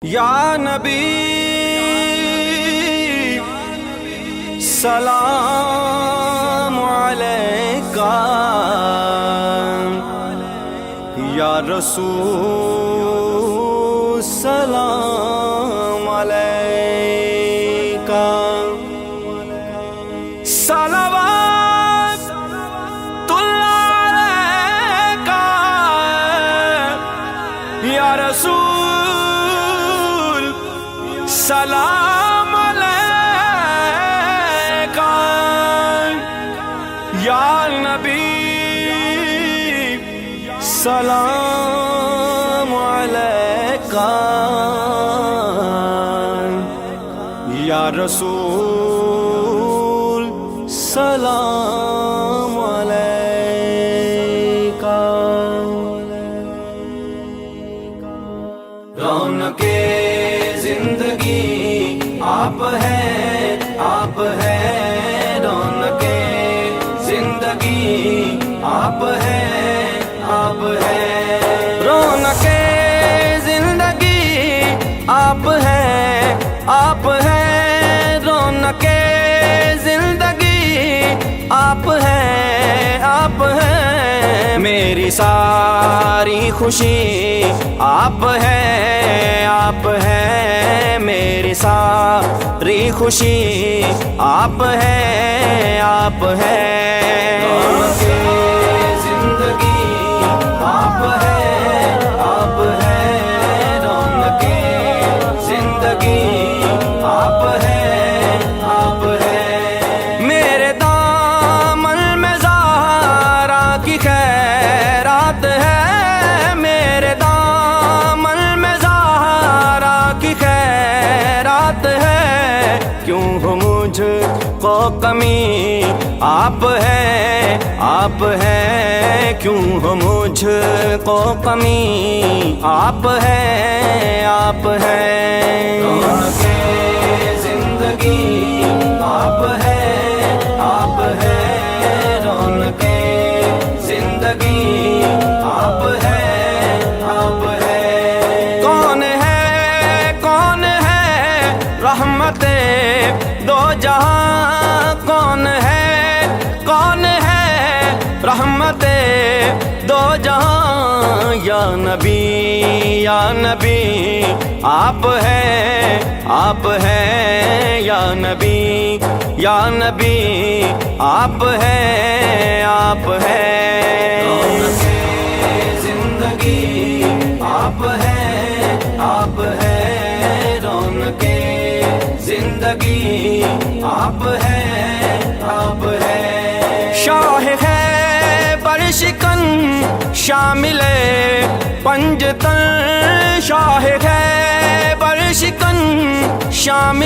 یا نبی سلام علیکہ، یا رسول سلام علیکہ، صلوات اللہ علیکہ، یا رسول سلام علیکہ، یا نبی سلام علیکہ، یا رسول سلام علیکہ۔ رونق زندگی آپ ہیں، آپ ہیں، رونق زندگی آپ ہیں، آپ ہیں، رونق زندگی آپ ہیں، آپ ہیں، رونق زندگی آپ ہیں، آپ ہیں، میری ساری خوشی آپ ہیں، آپ ہیں، میری ساری خوشی آپ ہیں، آپ ہیں، رونق زندگی آپ ہیں، آپ ہیں، رونق زندگی آپ ہیں، آپ ہیں، میرے دامن میں زہرا کی خیرات ہے، میرے دامن میں زہرا کی خیرات ہے، کیوں ہو مجھ کو کمی آپ ہیں، آپ ہیں، کیوں ہو مجھ کو کمی آپ ہیں، آپ ہیں، رونق زندگی آپ ہیں، آپ ہیں، رونق زندگی آپ ہیں، آپ ہیں، کون ہے رحمت دو جہاں، کون ہے رحمت دو جہاں، یا نبی، یا نبی آپ ہیں، آپ ہیں، یا نبی، یا نبی آپ ہیں، آپ ہیں، رونق زندگی آپ ہیں، آپ ہیں، رونق زندگی آپ ہیں، آپ ہیں، شاہ ہے برشکن شامل پنجتن، شاہ ہے برشکن شامل